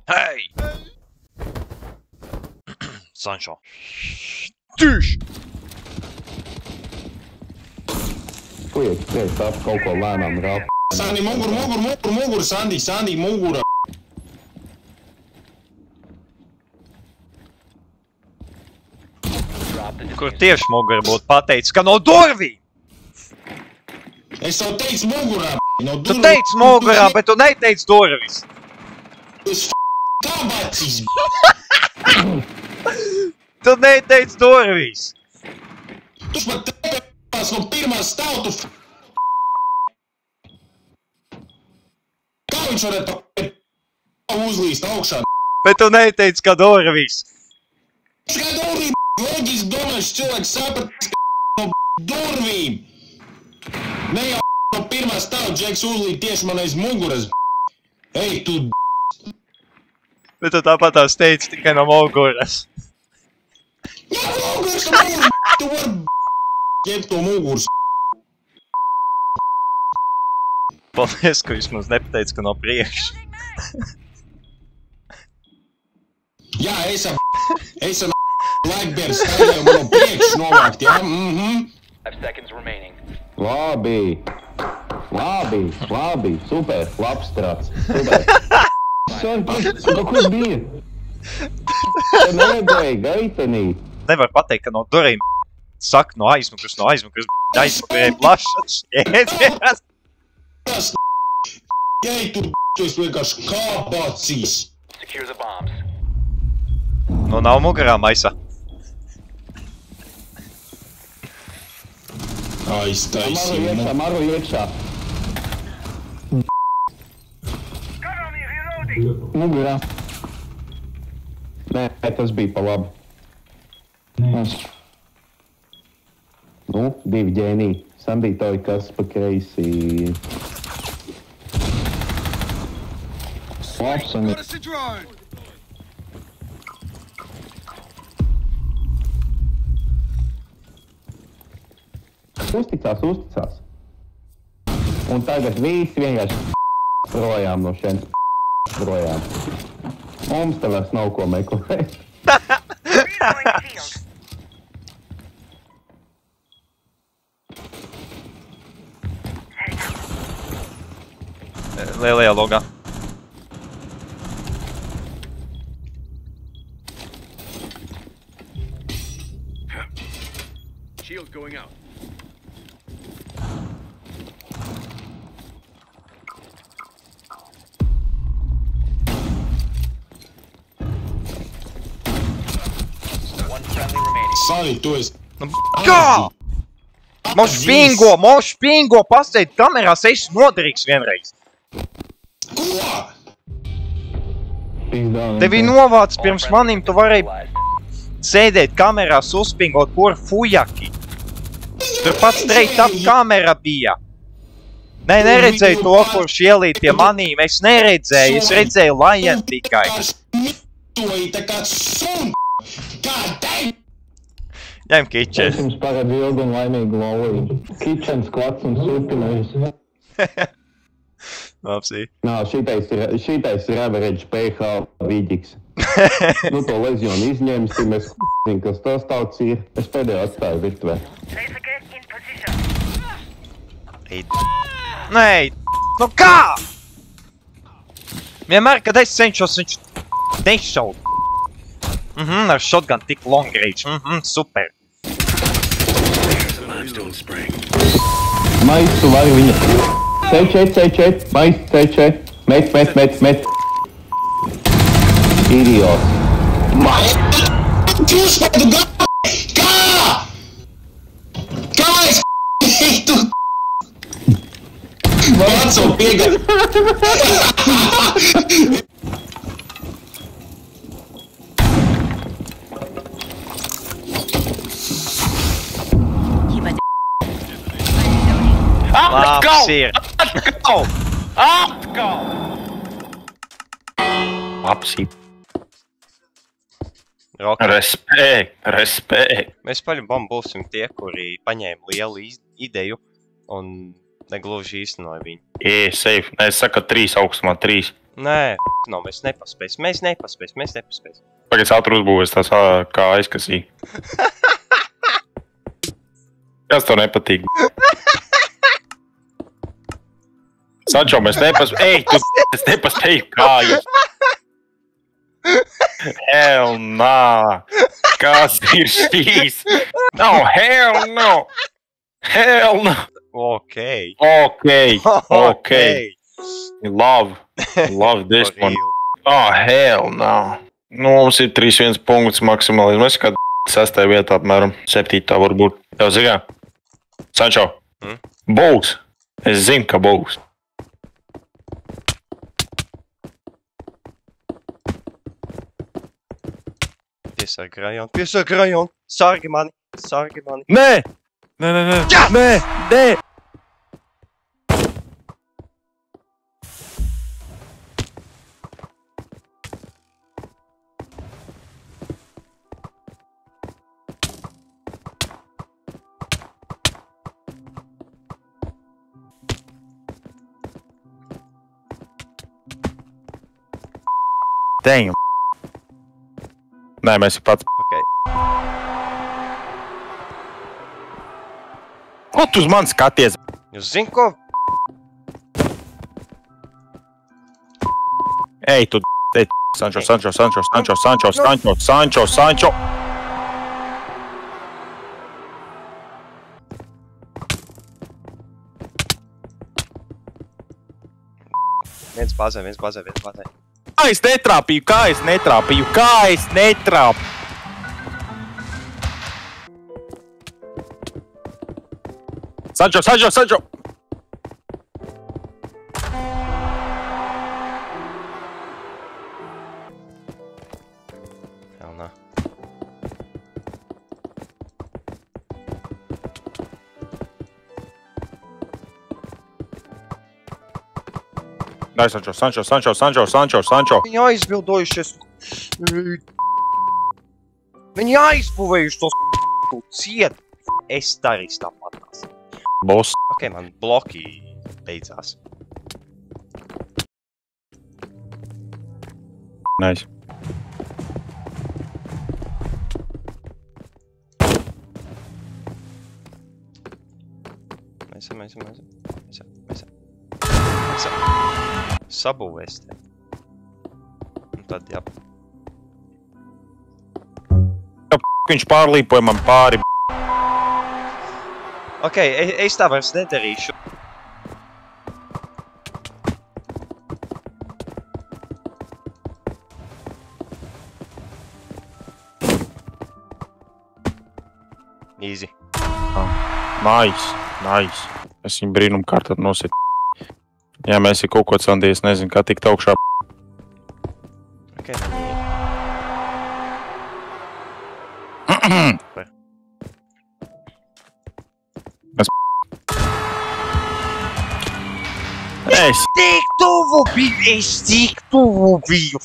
Hei! Sancho. Tūš! Puiek, priek, tāp kaut ko lēnām rāp. Sandi, mugur, Sandi, mugura. Kur tieši mugura būtu pateicis, ka no durvīm! Es tev teicu mugurā, no Tu durvīm. teici mugurā, bet tu neteici durvis. Tu kabacis, Tu neteici durvis. Tu pat tepēs no pirmā stāv, tu Kā viņš varētu uzlīst augšā? Bet tu neteici, ka durvis. Es kā durvīm, loģiski domājuši cilvēks saprat, no durvīm. Ne jau no pirmā stāv, Džeks uzlīt tieši man aiz muguras. Ej, tu Bet tu tāpat tās teici tikai no muguras. Jā, muguras, tu vari ķept to muguras. Paldies, ka vismaz nepateici, ka no priekša. Jā, es ar Blackbear stāvēju man no priekšu novākt, jā? 5 seconds remaining. Labi, super, labs strāts, super. No kur bija? Tu neredzēji gaitenī. Nevar pateikt, ka no durvīm saka no aizmugures, aizmugurē plašas. Jēdziens. Tas Ej, tu esi vienkārši kāpācīs. Secure the bombs. Nu nav mugurā maisa. Aiztaisīju. Maru iekšā. Mugurā. Nē, tas bija pa labi. Nu, divi ģēnī. Sandītoji, kas pa kreisi. Labs un... Uzticās. Un tagad visi vienkārši projām no šeit. Projām. Mums te vairs nav ko meklēt. Lielajā logā. Shield going out. One friendly remaining. Sali, tu esi... Kā? Mošpingo, pasēd kamerās, esi noderīgs vienreiz. Ko? Tevi novāc pirms manim, tu varēji sēdēt kamerās, uzpingot kur fujaki. Tur pats straight up kamera bija. Nē, neredzēju to, kurš ielīt pie manīm, es neredzēju, es redzēju Lion tikai. Mitoji tā kā sun... Kā tev? Ņem kitchen. Es jums pagadu ilgu un laimīgu laulību. Kitchens, klats un supinājus. Lapsī. Nā, šitais ir average pH vīģiks. Nu, to lezionu izņemsim, es zinu, kas tas tāds ir. Es pēdējo atstāju virtuvē. Nē, nu kā? Vienmēr, kad es cenšos, viņš nešaut. Ar shotgun tik long range, super. Mais, tu vari viņa. C4, mais, C4. Met. Idiots. Mais! Jūs pēdu gā! Kā? Kā es tu... Pats un piega... Labs ir. Atkal! Apsīt. Respekt. Mēs paļam būsim tie, kuri paņēma lielu ideju un negluži īstenoja viņu. Safe. Es saku 3 augstumā, 3. Nē, no, mēs nepaspēsim. Pagaidz ātri uzbūvēs tās kā aizkasī. Kas tev nepatīk? Sančo, mēs nepaspēju. Ej, tu es nepaspēju kājas. Hell no. Kas ir šīs? No, hell no. Hell no. Okay. Love this one. Oh, hell no. Nu, mums ir 3-1 punkts maksimāli. Mēs kā 6. vietā apmēram 7. varbūt. Tev zigā? Sančo, būs. Es zinu, ka būs. Piesargi rajonu. Sargi mani. Nē! Nē! Damn. Nē, mēs ir pats. Okay. Ko tu uz mani skaties? Jūs zini, ko? Ej, tu Sančo. Viens bazē. Kā es netrāpīju? Sančo! Hell no. Dai, Sančo. Viņi aizbildojušies. Viņi aizbūvējuši tos ciet. Es darīšu tāpatās. Boss. Ok, man bloki beidzās. Nice. Mēs sabūvēs te. Un tad, jā. Viņš pārlīpoja man pāri. Ok, es tā vairs nedarīšu. Easy. Nice. Es viņu brīnumu kārtāt nosit. Jā, mēs ir kaut ko candījies, nezinu, kā tikt augšā. Ok, Es tik tuvu biju!